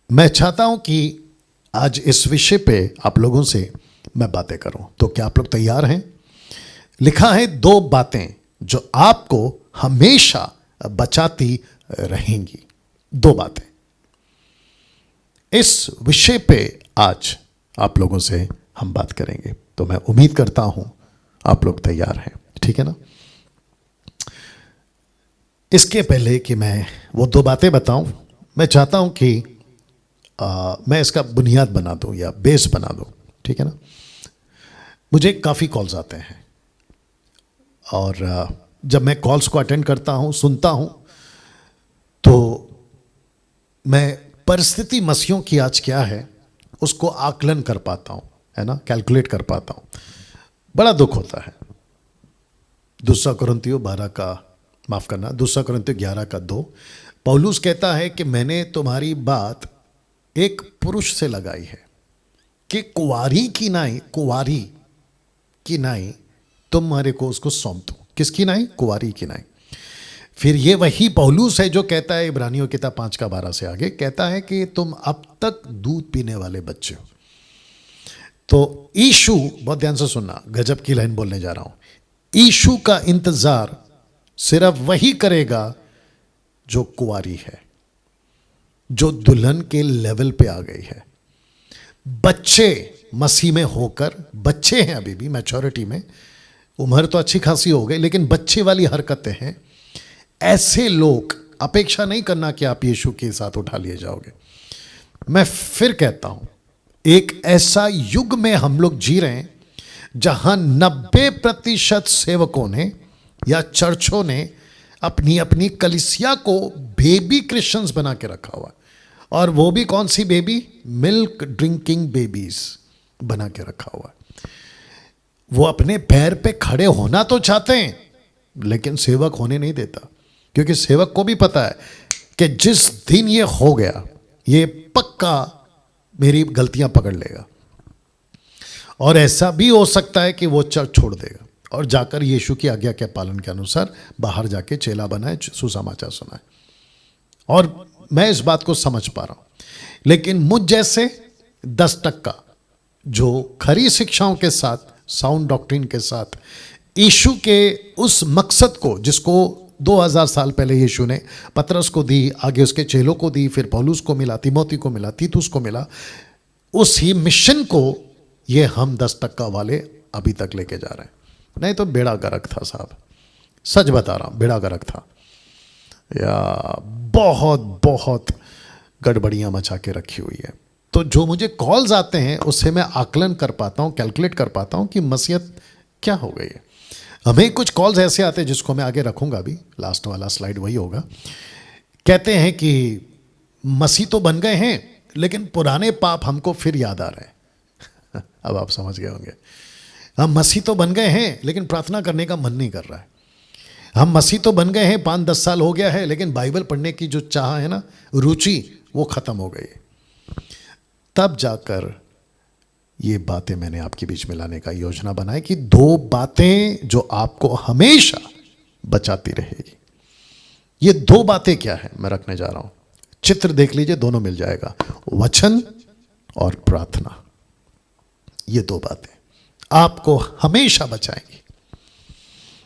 मैं चाहता हूं कि आज इस विषय पे आप लोगों से मैं बातें करूं, तो क्या आप लोग तैयार हैं? लिखा है 2 बातें जो आपको हमेशा बचाती रहेंगी। 2 बातें। इस विषय पे आज आप लोगों से हम बात करेंगे, तो मैं उम्मीद करता हूं आप लोग तैयार हैं, ठीक है ना? इसके पहले कि मैं वो 2 बातें बताऊं, मैं चाहता हूं कि मैं इसका बुनियाद बना दूं या बेस बना दूं, ठीक है ना? मुझे काफ़ी कॉल्स आते हैं और जब मैं कॉल्स को अटेंड करता हूं, सुनता हूं, तो मैं परिस्थिति मसीहों की आज क्या है उसको आकलन कर पाता हूं, है ना, कैलकुलेट कर पाता हूं। बड़ा दुख होता है। 2 कुरिन्थियों 11 का 2 पौलुस कहता है कि मैंने तुम्हारी बात एक पुरुष से लगाई है कि कुंवारी की नाई तुम्हारे को उसको सौंप दो। किसकी नाई? कुंवारी की नाई। फिर ये वही पौलुस है जो कहता है इब्रानियों किताब 5:12 से आगे कहता है कि तुम अब तक दूध पीने वाले बच्चे हो। तो यीशु, बहुत ध्यान से सुनना, गजब की लाइन बोलने जा रहा हूं। यीशु का इंतजार सिर्फ वही करेगा जो कुंवारी है, जो दुल्हन के लेवल पे आ गई है। बच्चे मसीह में होकर, बच्चे हैं अभी भी, मैच्योरिटी में, उम्र तो अच्छी खासी हो गई लेकिन बच्चे वाली हरकतें हैं। ऐसे लोग अपेक्षा नहीं करना कि आप यीशु के साथ उठा लिए जाओगे। मैं फिर कहता हूं, एक ऐसा युग में हम लोग जी रहे हैं जहां 90% सेवकों ने या चर्चों ने अपनी अपनी कलीसिया को बेबी क्रिश्चियंस बना के रखा हुआ, और वो भी कौन सी बेबी? मिल्क ड्रिंकिंग बेबीज बना के रखा हुआ। वो अपने पैर पे खड़े होना तो चाहते हैं लेकिन सेवक होने नहीं देता, क्योंकि सेवक को भी पता है कि जिस दिन ये हो गया ये पक्का मेरी गलतियां पकड़ लेगा, और ऐसा भी हो सकता है कि वो चर्च छोड़ देगा और जाकर यीशु की आज्ञा के पालन के अनुसार बाहर जाके चेला बनाए, सुसमाचार सुनाए। और मैं इस बात को समझ पा रहा हूं, लेकिन मुझ जैसे 10% जो खरी शिक्षाओं के साथ, साउंड डॉक्ट्रिन के साथ, यीशु के उस मकसद को जिसको 2000 साल पहले यीशु ने पतरस को दी, आगे उसके चेलों को दी, फिर पौलुस को मिला, तीमोथी को मिला, तीतुस को मिला, उसी मिशन को ये हम 10% वाले अभी तक लेके जा रहे हैं। नहीं तो बेड़ा गर्क था साहब, सच बता रहा हूं, बेड़ा गर्क था या बहुत बहुत गड़बड़ियां मचा के रखी हुई है। तो जो मुझे कॉल्स आते हैं उससे मैं आकलन कर पाता हूं, कैलकुलेट कर पाता हूं कि मसीहत क्या हो गई है। हमें कुछ कॉल्स ऐसे आते हैं जिसको मैं आगे रखूंगा, अभी लास्ट वाला स्लाइड वही होगा। कहते हैं कि मसीह तो बन गए हैं लेकिन पुराने पाप हमको फिर याद आ रहे हैं। अब आप समझ गए होंगे। हम मसीह तो बन गए हैं लेकिन प्रार्थना करने का मन नहीं कर रहा है। हम मसीह तो बन गए हैं, 5-10 साल हो गया है, लेकिन बाइबल पढ़ने की जो चाह है ना, रुचि, वो खत्म हो गई है। तब जाकर ये बातें मैंने आपके बीच में लाने का योजना बनाई कि 2 बातें जो आपको हमेशा बचाती रहेगी। ये 2 बातें क्या है मैं रखने जा रहा हूं। चित्र देख लीजिए, दोनों मिल जाएगा, वचन और प्रार्थना। ये 2 बातें आपको हमेशा बचाएंगी।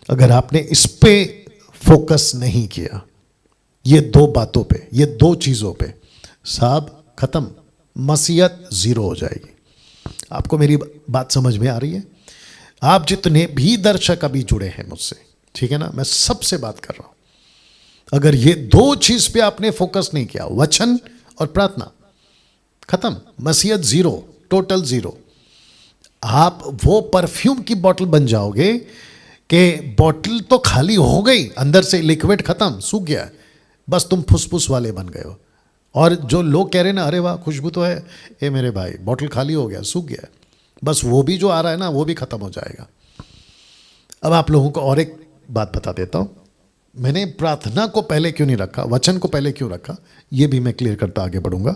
अगर आपने इस पे फोकस नहीं किया, ये 2 बातों पे, ये 2 चीजों पे, साहब खत्म, मसीहत 0 हो जाएगी। आपको मेरी बात समझ में आ रही है? आप जितने भी दर्शक अभी जुड़े हैं मुझसे, ठीक है ना, मैं सबसे बात कर रहा हूं। अगर ये 2 चीज पे आपने फोकस नहीं किया, वचन और प्रार्थना, खत्म, मसीहत 0, टोटल 0। आप वो परफ्यूम की बोतल बन जाओगे कि बोतल तो खाली हो गई, अंदर से लिक्विड खत्म, सूख गया, बस तुम फुसफुस वाले बन गए हो। और जो लोग कह रहे हैं ना, अरे वाह खुशबू तो है, ए मेरे भाई बोतल खाली हो गया, सूख गया, बस वो भी जो आ रहा है ना वो भी खत्म हो जाएगा। अब आप लोगों को और एक बात बता देता हूं, मैंने प्रार्थना को पहले क्यों नहीं रखा, वचन को पहले क्यों रखा, ये भी मैं क्लियर करता आगे बढ़ूंगा।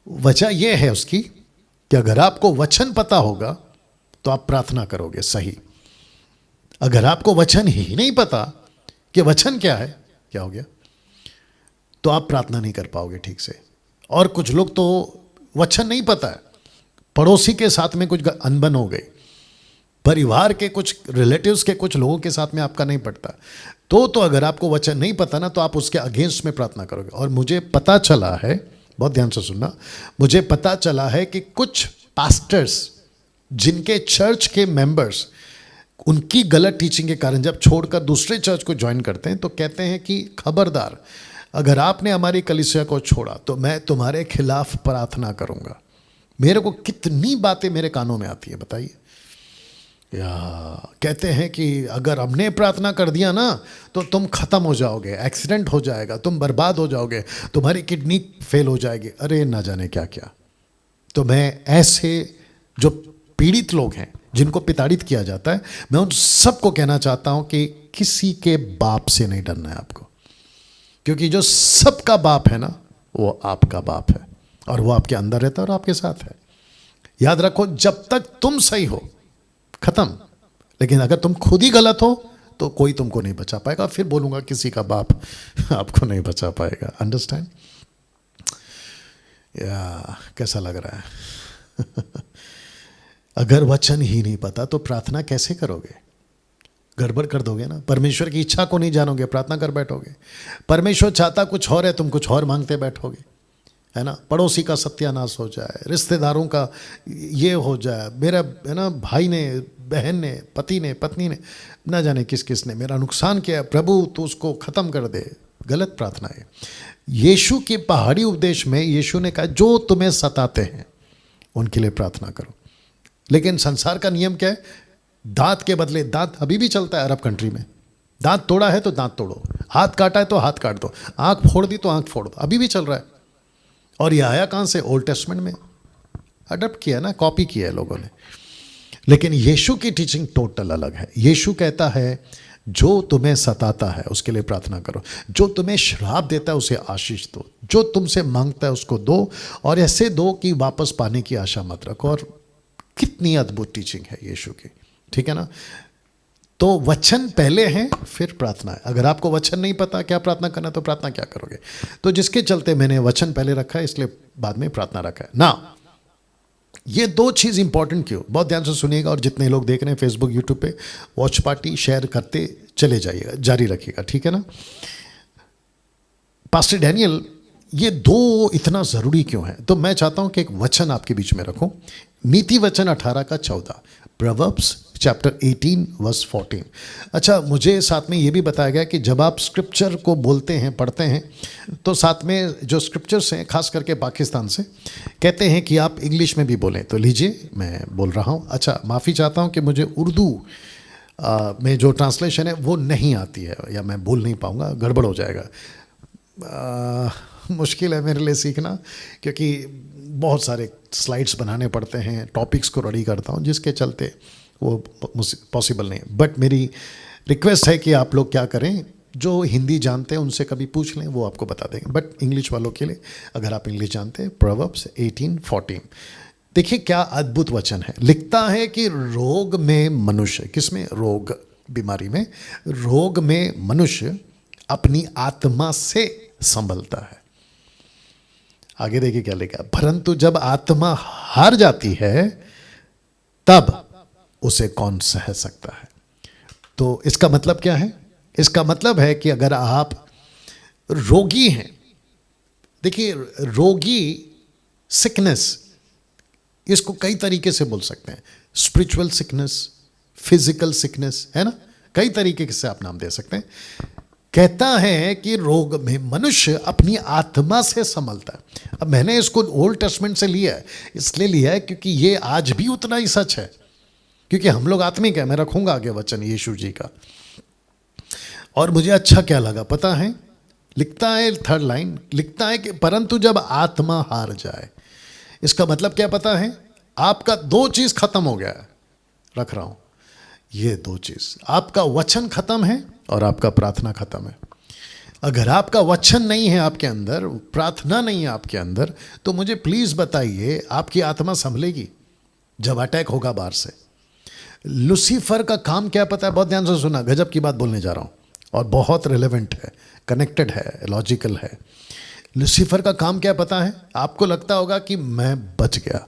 वजह यह है उसकी कि अगर आपको वचन पता होगा तो आप प्रार्थना करोगे सही। अगर आपको वचन ही नहीं पता कि वचन क्या है, क्या हो गया, तो आप प्रार्थना नहीं कर पाओगे ठीक से। और कुछ लोग तो वचन नहीं पता है, पड़ोसी के साथ में कुछ अनबन हो गई, परिवार के कुछ रिलेटिव्स के कुछ लोगों के साथ में आपका नहीं पड़ता, तो अगर आपको वचन नहीं पता ना, तो आप उसके अगेंस्ट में प्रार्थना करोगे। और मुझे पता चला है, बहुत ध्यान से सुनना, मुझे पता चला है कि कुछ पास्टर्स जिनके चर्च के मेंबर्स उनकी गलत टीचिंग के कारण जब छोड़कर दूसरे चर्च को ज्वाइन करते हैं, तो कहते हैं कि खबरदार, अगर आपने हमारी कलीसिया को छोड़ा तो मैं तुम्हारे खिलाफ प्रार्थना करूंगा। मेरे को कितनी बातें मेरे कानों में आती है, बताइए। या कहते हैं कि अगर हमने प्रार्थना कर दिया ना तो तुम खत्म हो जाओगे, एक्सीडेंट हो जाएगा, तुम बर्बाद हो जाओगे, तुम्हारी किडनी फेल हो जाएगी, अरे ना जाने क्या क्या। तो मैं ऐसे जो पीड़ित लोग हैं, जिनको पिताड़ित किया जाता है, मैं उन सबको कहना चाहता हूं कि किसी के बाप से नहीं डरना है आपको, क्योंकि जो सबका बाप है ना, वो आपका बाप है, और वो आपके अंदर रहता है और आपके साथ है। याद रखो, जब तक तुम सही हो खत्म, लेकिन अगर तुम खुद ही गलत हो तो कोई तुमको नहीं बचा पाएगा। फिर बोलूंगा किसी का बाप आपको नहीं बचा पाएगा। अंडरस्टैंड? या कैसा लग रहा है? अगर वचन ही नहीं पता तो प्रार्थना कैसे करोगे? गड़बड़ कर दोगे ना। परमेश्वर की इच्छा को नहीं जानोगे, प्रार्थना कर बैठोगे। परमेश्वर चाहता कुछ और है, तुम कुछ और मांगते बैठोगे, है ना। पड़ोसी का सत्यानाश हो जाए, रिश्तेदारों का ये हो जाए, मेरा है ना भाई ने, बहन ने, पति ने, पत्नी ने, ना जाने किस किस ने मेरा नुकसान किया, प्रभु तो उसको ख़त्म कर दे। गलत प्रार्थना है। यीशु के पहाड़ी उपदेश में यीशु ने कहा, जो तुम्हें सताते हैं उनके लिए प्रार्थना करो। लेकिन संसार का नियम क्या है? दांत के बदले दांत। अभी भी चलता है अरब कंट्री में, दांत तोड़ा है तो दांत तोड़ो, हाथ काटा है तो हाथ काट दो, आंख फोड़ दी तो आंख फोड़ दो। अभी भी चल रहा है। और ये आया कहाँ से? ओल्ड टेस्टमेंट में अडॉप्ट किया ना, कॉपी किया है लोगों ने। लेकिन यीशु की टीचिंग टोटल अलग है। यीशु कहता है, जो तुम्हें सताता है उसके लिए प्रार्थना करो, जो तुम्हें श्राप देता है उसे आशीष दो, जो तुमसे मांगता है उसको दो, और ऐसे दो कि वापस पाने की आशा मत रखो। और कितनी अद्भुत टीचिंग है यीशु की, ठीक है ना। तो वचन पहले है, फिर प्रार्थना है। अगर आपको वचन नहीं पता क्या प्रार्थना करना, तो प्रार्थना क्या करोगे? तो जिसके चलते मैंने वचन पहले रखा है, इसलिए बाद में प्रार्थना रखा है ना। ये दो चीज़ इंपॉर्टेंट क्यों, बहुत ध्यान से सुनिएगा। और जितने लोग देख रहे हैं फेसबुक यूट्यूब पे, वॉच पार्टी शेयर करते चले जाइएगा, जारी रखिएगा, ठीक है ना। पास्टर डैनियल, ये दो इतना ज़रूरी क्यों है? तो मैं चाहता हूं कि एक वचन आपके बीच में रखूं। नीति वचन 18 का 14, प्रोवर्ब्स चैप्टर 18 वर्स 14। अच्छा, मुझे साथ में ये भी बताया गया कि जब आप स्क्रिप्चर को बोलते हैं, पढ़ते हैं, तो साथ में जो स्क्रिप्चर्स हैं, खास करके पाकिस्तान से, कहते हैं कि आप इंग्लिश में भी बोलें। तो लीजिए, मैं बोल रहा हूँ। अच्छा, माफ़ी चाहता हूँ कि मुझे उर्दू में जो ट्रांसलेशन है वो नहीं आती है, या मैं बोल नहीं पाऊँगा, गड़बड़ हो जाएगा। मुश्किल है मेरे लिए सीखना, क्योंकि बहुत सारे स्लाइड्स बनाने पड़ते हैं, टॉपिक्स को रेडी करता हूँ, जिसके चलते वो पॉसिबल नहीं है। बट मेरी रिक्वेस्ट है कि आप लोग क्या करें, जो हिंदी जानते हैं उनसे कभी पूछ लें, वो आपको बता देंगे। बट इंग्लिश वालों के लिए, अगर आप इंग्लिश जानते हैं, प्रोवर्ब्स 18:14, देखिए क्या अद्भुत वचन है। लिखता है कि रोग में मनुष्य, किसमें? रोग, बीमारी में, रोग में मनुष्य अपनी आत्मा से संभलता है। आगे देखिए क्या लिखा, परंतु जब आत्मा हार जाती है तब उसे कौन सह सकता है। तो इसका मतलब क्या है? इसका मतलब है कि अगर आप रोगी हैं, देखिए रोगी, सिकनेस, इसको कई तरीके से बोल सकते हैं। स्पिरिचुअल सिकनेस, फिजिकल सिकनेस, है ना, कई तरीके से आप नाम दे सकते हैं। कहता है कि रोग में मनुष्य अपनी आत्मा से संभलता है। अब मैंने इसको ओल्ड टेस्टमेंट से लिया है, इसलिए लिया है क्योंकि ये आज भी उतना ही सच है, क्योंकि हम लोग आत्मिक है। मैं रखूंगा आगे वचन यीशु जी का। और मुझे अच्छा क्या लगा पता है? लिखता है, 3rd लाइन लिखता है कि परंतु जब आत्मा हार जाए। इसका मतलब क्या पता है? आपका 2 चीज खत्म हो गया है, रख रहा हूं ये 2 चीज। आपका वचन खत्म है और आपका प्रार्थना खत्म है। अगर आपका वचन नहीं है आपके अंदर, प्रार्थना नहीं है आपके अंदर, तो मुझे प्लीज बताइए, आपकी आत्मा संभलेगी जब अटैक होगा बाहर से? लूसीफर का काम क्या पता है? बहुत ध्यान से सुना, गजब की बात बोलने जा रहा हूं और बहुत रिलेवेंट है, कनेक्टेड है, लॉजिकल है। लूसीफर का काम क्या पता है? आपको लगता होगा कि मैं बच गया,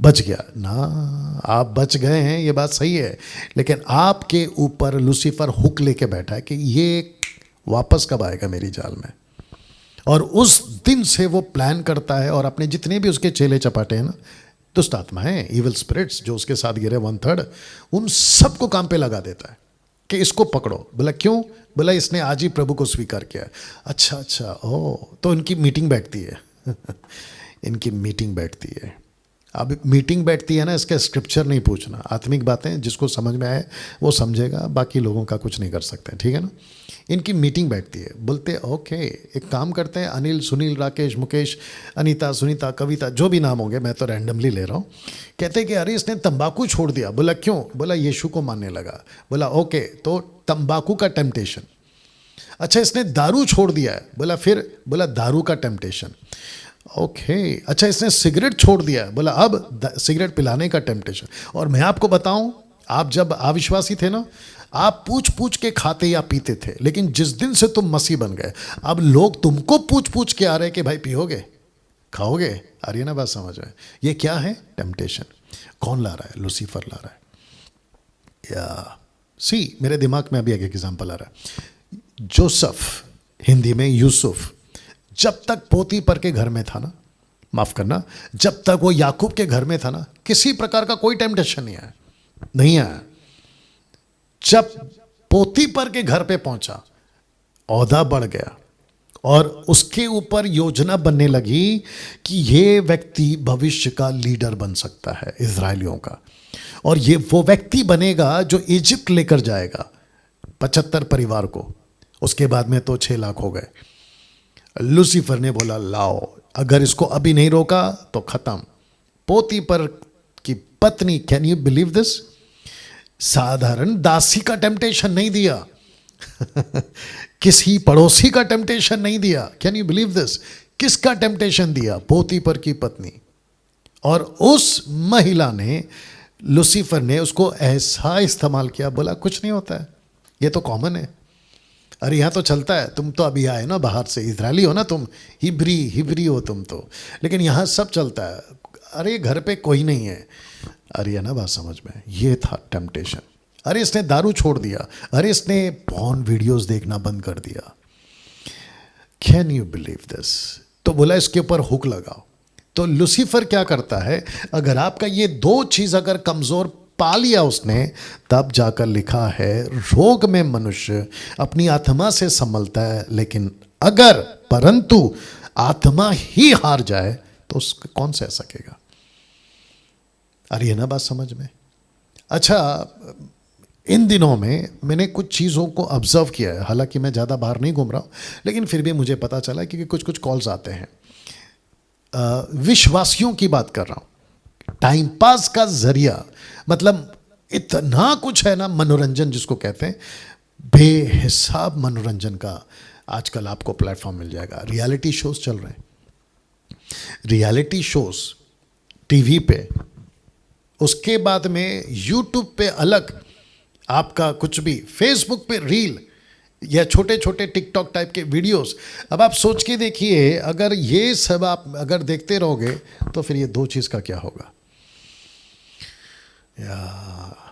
बच गया ना। आप बच गए हैं, ये बात सही है, लेकिन आपके ऊपर लूसीफर हुक लेके बैठा है कि ये वापस कब आएगा मेरी जाल में। और उस दिन से वो प्लान करता है और अपने जितने भी उसके चेले चपाटे हैं ना, दुष्ट आत्माएं, इविल स्पिरिट्स जो उसके साथ गिरे 1/3, उन सबको काम पे लगा देता है कि इसको पकड़ो। बोला क्यों? बोला इसने आज ही प्रभु को स्वीकार किया है। अच्छा अच्छा, ओ, तो इनकी मीटिंग बैठती है इनकी मीटिंग बैठती है। अब मीटिंग बैठती है ना, इसका स्क्रिप्चर नहीं पूछना, आत्मिक बातें जिसको समझ में आए वो समझेगा, बाकी लोगों का कुछ नहीं कर सकते, ठीक है ना। इनकी मीटिंग बैठती है, बोलते ओके एक काम करते हैं, अनिल, सुनील, राकेश, मुकेश, अनीता, सुनीता, कविता, जो भी नाम होंगे, मैं तो रैंडमली ले रहा हूँ, कहते कि अरे इसने तंबाकू छोड़ दिया। बोला क्यों? बोला यीशु को मानने लगा। बोला ओके, तो तंबाकू का टेम्पटेशन। अच्छा इसने दारू छोड़ दिया है। बोला फिर? बोला दारू का टेम्पटेशन। ओके अच्छा इसने सिगरेट छोड़ दिया है। बोला अब सिगरेट पिलाने का टेम्पटेशन। और मैं आपको बताऊं, आप जब अविश्वासी थे ना, आप पूछ पूछ के खाते या पीते थे, लेकिन जिस दिन से तुम मसीह बन गए, अब लोग तुमको पूछ पूछ के आ रहे कि भाई पियोगे, खाओगे। आ रही है ना बात समझ में? ये क्या है? टेम्पटेशन। कौन ला रहा है? लूसीफर ला रहा है। या सी, मेरे दिमाग में अभी एक एग्जाम्पल आ रहा है। जोसेफ, हिंदी में यूसुफ, जब तक पोतीपर के घर में था ना, माफ करना, जब तक वो याकूब के घर में था ना, किसी प्रकार का कोई टेम्पटेशन नहीं आया। जब पोतीपर के घर पे पहुंचा, औहदा बढ़ गया और उसके ऊपर योजना बनने लगी कि ये व्यक्ति भविष्य का लीडर बन सकता है इजरायलियों का, और ये वो व्यक्ति बनेगा जो इजिप्ट लेकर जाएगा 75 परिवार को। उसके बाद में तो 6 लाख हो गए। लूसीफर ने बोला लाओ, अगर इसको अभी नहीं रोका तो खत्म। पोतीपर की पत्नी, कैन यू बिलीव दिस, साधारण दासी का टेम्पटेशन नहीं दिया किसी पड़ोसी का टेम्पटेशन नहीं दिया। Can you believe this? किसका टेम्पटेशन दिया? पोतीपर की पत्नी। और उस महिला ने, लूसीफर ने उसको ऐसा इस्तेमाल किया, बोला कुछ नहीं होता है, ये तो कॉमन है। अरे यहाँ तो चलता है, तुम तो अभी आए ना बाहर से, इजरायली हो ना तुम, हिब्री हो तुम तो, लेकिन यहाँ सब चलता है। अरे घर पे कोई नहीं है। अरे है ना बात समझ में? ये था टेम्पटेशन। अरे इसने दारू छोड़ दिया, अरे इसने पॉर्न वीडियोस देखना बंद कर दिया। Can you believe this? तो बोला इसके ऊपर हुक लगाओ। तो लूसीफर क्या करता है, अगर आपका ये 2 चीज अगर कमजोर पा लिया उसने, तब जाकर लिखा है रोग में मनुष्य अपनी आत्मा से संभलता है, लेकिन अगर परंतु आत्मा ही हार जाए तो उसको कौन सह सकेगा। अरे है ना बात समझ में? अच्छा, इन दिनों में मैंने कुछ चीज़ों को ऑब्जर्व किया है, हालांकि मैं ज़्यादा बाहर नहीं घूम रहा हूँ, लेकिन फिर भी मुझे पता चला क्योंकि कुछ कुछ कॉल्स आते हैं। विश्वासियों की बात कर रहा हूँ, टाइम पास का जरिया, मतलब इतना कुछ है ना, मनोरंजन जिसको कहते हैं, बेहिसाब मनोरंजन का आजकल आपको प्लेटफॉर्म मिल जाएगा। रियलिटी शोज चल रहे हैं, रियलिटी शोज टीवी पे, उसके बाद में यूट्यूब पे अलग आपका कुछ भी, फेसबुक पे रील या छोटे छोटे टिकटॉक टाइप के वीडियोस। अब आप सोच के देखिए, अगर ये सब आप अगर देखते रहोगे तो फिर ये 2 चीज़ का क्या होगा।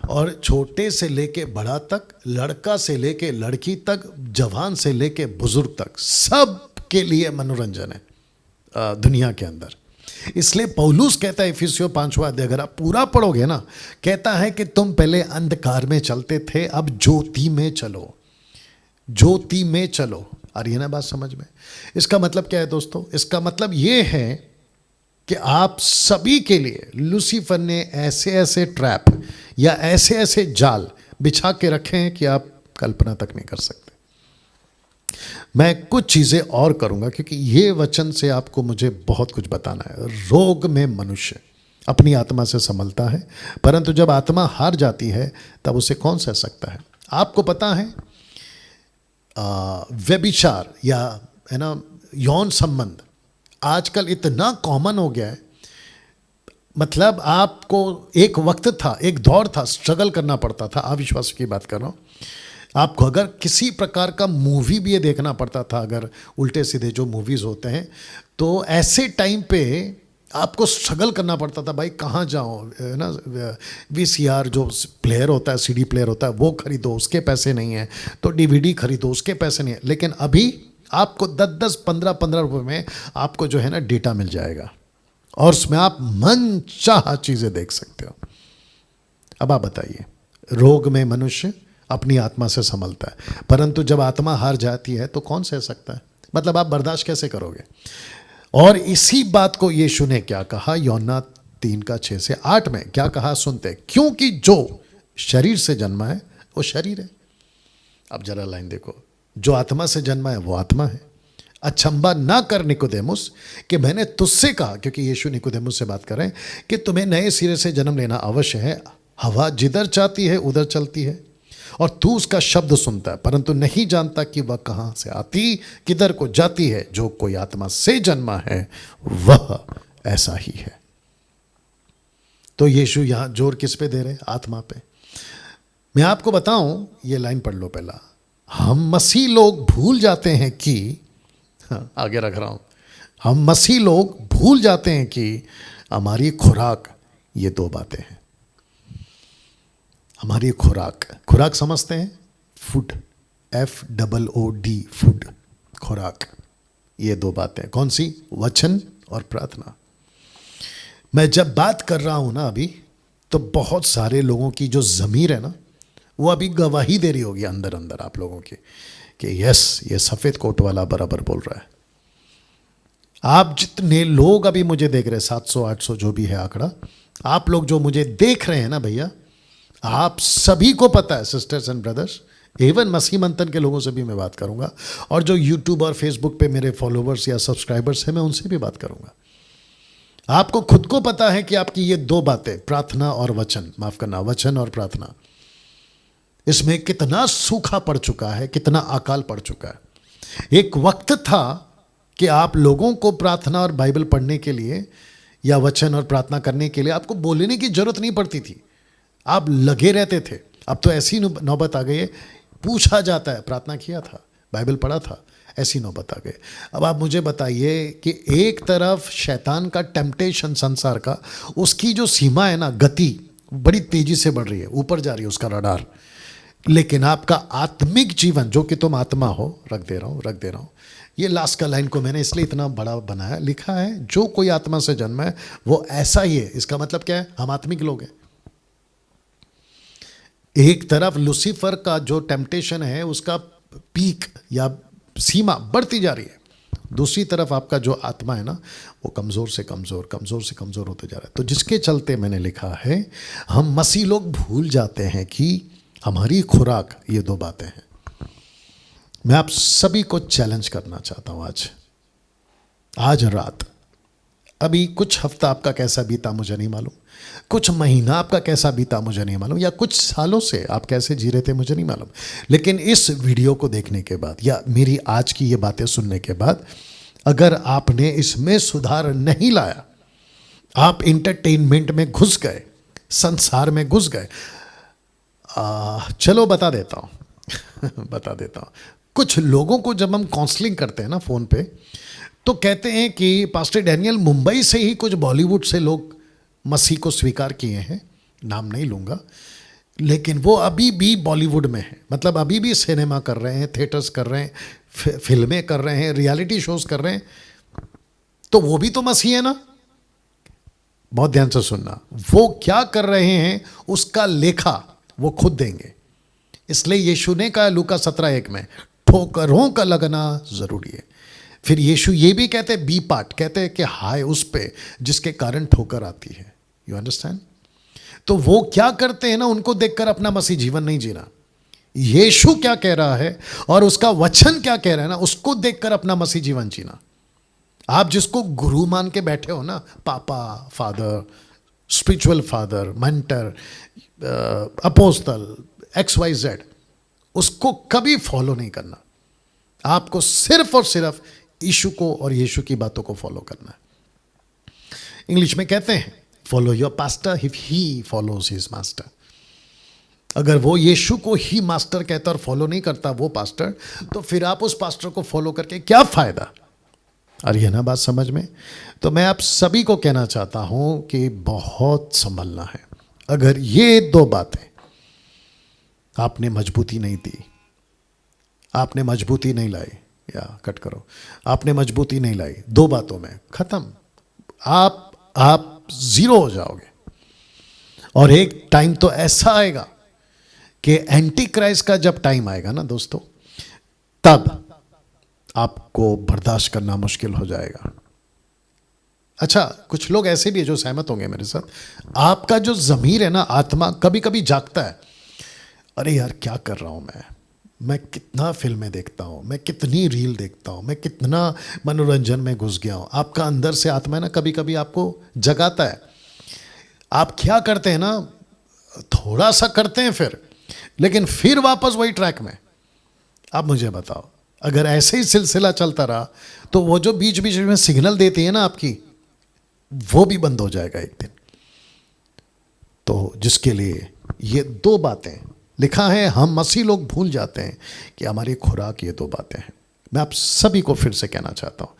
और छोटे से लेके बड़ा तक, लड़का से लेके लड़की तक, जवान से लेके बुजुर्ग तक, सब के लिए मनोरंजन है दुनिया के अंदर। इसलिए पौलुस कहता है इफिसियों 5वां अध्याय, अगर आप पूरा पढ़ोगे ना, कहता है कि तुम पहले अंधकार में चलते थे, अब ज्योति में चलो, ज्योति में चलो। आ रही है ना बात समझ में? इसका मतलब क्या है दोस्तों? इसका मतलब ये है कि आप सभी के लिए लूसीफर ने ऐसे ऐसे ट्रैप या ऐसे ऐसे जाल बिछा के रखे हैं कि आप कल्पना तक नहीं कर सकते। मैं कुछ चीज़ें और करूंगा क्योंकि ये वचन से आपको मुझे बहुत कुछ बताना है। रोग में मनुष्य अपनी आत्मा से संभलता है, परंतु जब आत्मा हार जाती है तब उसे कौन सह सकता है। आपको पता है व्यभिचार या है ना यौन संबंध आजकल इतना कॉमन हो गया है। मतलब आपको एक वक्त था, एक दौर था, स्ट्रगल करना पड़ता था, अविश्वास की बात कर रहा हूँ, आपको अगर किसी प्रकार का मूवी भी ये देखना पड़ता था, अगर उल्टे सीधे जो मूवीज़ होते हैं, तो ऐसे टाइम पे आपको स्ट्रगल करना पड़ता था, भाई कहाँ जाओ, है ना, वीसीआर जो प्लेयर होता है, सीडी प्लेयर होता है, वो खरीदो, उसके पैसे नहीं हैं, तो डीवीडी खरीदो, उसके पैसे नहीं हैं। लेकिन अभी आपको 10-10, 15-15 रुपये में आपको जो है ना डेटा मिल जाएगा, और उसमें आप मन चाह चीज़ें देख सकते हो। अब आप बताइए, रोग में मनुष्य अपनी आत्मा से संभलता है, परंतु जब आत्मा हार जाती है तो कौन सह सकता है? मतलब आप बर्दाश्त कैसे करोगे? और इसी बात को यीशु ने क्या कहा, यूहन्ना 3:6-8 में क्या कहा सुनते, क्योंकि जो शरीर से जन्मा है वो शरीर है। अब जरा लाइन देखो, जो आत्मा से जन्मा है वो आत्मा है। अचंबा ना कर निकोदेमुस कि मैंने तुझसे कहा, क्योंकि यीशु निकोदेमुस से बात कर रहे हैं कि तुम्हें नए सिरे से जन्म लेना अवश्य है। हवा जिधर चाहती है उधर चलती है और तू उसका शब्द सुनता है, परंतु नहीं जानता कि वह कहाँ से आती, किधर को जाती है। जो कोई आत्मा से जन्मा है वह ऐसा ही है। तो यीशु यहां जोर किस पे दे रहे? आत्मा पे। मैं आपको बताऊं, ये लाइन पढ़ लो पहला। हम मसीह लोग भूल जाते हैं कि, आगे रख रहा हूं, हम मसीह लोग भूल जाते हैं कि हमारी खुराक ये दो बातें हैं। हमारी खुराक समझते हैं? फूड, FOOD, फूड, खुराक, ये दो बातें कौन सी? वचन और प्रार्थना। मैं जब बात कर रहा हूं ना अभी, तो बहुत सारे लोगों की जो ज़मीर है ना, वो अभी गवाही दे रही होगी अंदर अंदर आप लोगों की कि यस, ये सफ़ेद कोट वाला बराबर बोल रहा है। आप जितने लोग अभी मुझे देख रहे हैं, 700-800 जो भी है आंकड़ा, आप लोग जो मुझे देख रहे हैं ना भैया, आप सभी को पता है, सिस्टर्स एंड ब्रदर्स, इवन मसीह मंथन के लोगों से भी मैं बात करूंगा, और जो यूट्यूब और फेसबुक पे मेरे फॉलोवर्स या सब्सक्राइबर्स हैं, मैं उनसे भी बात करूंगा। आपको खुद को पता है कि आपकी ये दो बातें, प्रार्थना और वचन, माफ करना, वचन और प्रार्थना, इसमें कितना सूखा पड़ चुका है, कितना अकाल पड़ चुका है। एक वक्त था कि आप लोगों को प्रार्थना और बाइबल पढ़ने के लिए या वचन और प्रार्थना करने के लिए आपको बोलने की जरूरत नहीं पड़ती थी, आप लगे रहते थे। अब तो ऐसी नौबत आ गई है, पूछा जाता है प्रार्थना किया था, बाइबल पढ़ा था, ऐसी नौबत आ गई। अब आप मुझे बताइए कि एक तरफ शैतान का टेम्पटेशन संसार का, उसकी जो सीमा है ना, गति बड़ी तेजी से बढ़ रही है, ऊपर जा रही है उसका रडार, लेकिन आपका आत्मिक जीवन, जो कि तुम आत्मा हो, रख दे रहा हूँ, ये लास्ट का लाइन को मैंने इसलिए इतना बड़ा बनाया, लिखा है जो कोई आत्मा से जन्मा है वो ऐसा ही है। इसका मतलब क्या है? हम आत्मिक लोग हैं। एक तरफ लूसीफर का जो टेम्पटेशन है, उसका पीक या सीमा बढ़ती जा रही है, दूसरी तरफ आपका जो आत्मा है ना, वो कमज़ोर से कमज़ोर होते जा रहा है। तो जिसके चलते मैंने लिखा है, हम मसीह लोग भूल जाते हैं कि हमारी खुराक ये दो बातें हैं। मैं आप सभी को चैलेंज करना चाहता हूँ आज रात। अभी कुछ हफ्ता आपका कैसा बीता मुझे नहीं मालूम, कुछ महीना आपका कैसा बीता मुझे नहीं मालूम, या कुछ सालों से आप कैसे जी रहे थे मुझे नहीं मालूम, लेकिन इस वीडियो को देखने के बाद या मेरी आज की ये बातें सुनने के बाद, अगर आपने इसमें सुधार नहीं लाया, आप इंटरटेनमेंट में घुस गए, संसार में घुस गए। चलो बता देता हूँ कुछ लोगों को जब हम काउंसलिंग करते हैं ना फ़ोन पे, तो कहते हैं कि पास्टर डैनियल, मुंबई से ही कुछ बॉलीवुड से लोग मसीह को स्वीकार किए हैं, नाम नहीं लूँगा, लेकिन वो अभी भी बॉलीवुड में है, मतलब अभी भी सिनेमा कर रहे हैं, थिएटर्स कर रहे हैं, फिल्में कर रहे हैं, रियलिटी शोज़ कर रहे हैं, तो वो भी तो मसीह है ना। बहुत ध्यान से सुनना, वो क्या कर रहे हैं उसका लेखा वो खुद देंगे। इसलिए यीशु ने कहा लूका 17:1 में, ठोकरों का लगना ज़रूरी है। फिर यीशु ये भी कहते हैं, बी पार्ट कहते हैं कि हाय उस पे जिसके कारण ठोकर आती है। You understand? तो वो क्या करते हैं ना, उनको देखकर अपना मसीह जीवन नहीं जीना। यीशु क्या कह रहा है और उसका वचन क्या कह रहा है ना, उसको देखकर अपना मसीह जीवन जीना। आप जिसको गुरु मान के बैठे हो ना, पापा, father, spiritual father, mentor, apostle, XYZ, उसको कभी फॉलो नहीं करना। आपको सिर्फ और सिर्फ यीशु को और यीशु की बातों को फॉलो करना है। इंग्लिश में कहते हैं, follow your pastor if he follows his master. अगर वो यीशु को ही मास्टर कहता और फॉलो नहीं करता वो पास्टर, तो फिर आप उस पास्टर को फॉलो करके क्या फायदा? और ये ना बात समझ में? तो मैं आप सभी को कहना चाहता हूं कि बहुत संभलना है। अगर ये दो बातें आपने मजबूती नहीं दी, आपने मजबूती नहीं लाई, या कट करो, आपने मजबूती नहीं लाई दो बातों में, खत्म। आप जीरो हो जाओगे। और एक टाइम तो ऐसा आएगा कि एंटी क्राइस्ट का जब टाइम आएगा ना दोस्तों, तब आपको बर्दाश्त करना मुश्किल हो जाएगा। अच्छा, कुछ लोग ऐसे भी है जो सहमत होंगे मेरे साथ। आपका जो ज़मीर है ना, आत्मा कभी कभी जागता है, अरे यार क्या कर रहा हूं मैं कितना फिल्में देखता हूं, मैं कितनी रील देखता हूं, मैं कितना मनोरंजन में घुस गया हूं। आपका अंदर से आत्मा है ना, कभी कभी आपको जगाता है। आप क्या करते हैं ना, थोड़ा सा करते हैं फिर, लेकिन फिर वापस वही ट्रैक में। अब मुझे बताओ, अगर ऐसे ही सिलसिला चलता रहा तो वो जो बीच बीच में सिग्नल देती है ना आपकी, वो भी बंद हो जाएगा एक दिन। तो जिसके लिए ये दो बातें लिखा है, हम मसीह लोग भूल जाते हैं कि हमारी खुराक ये दो बातें हैं। मैं आप सभी को फिर से कहना चाहता हूं,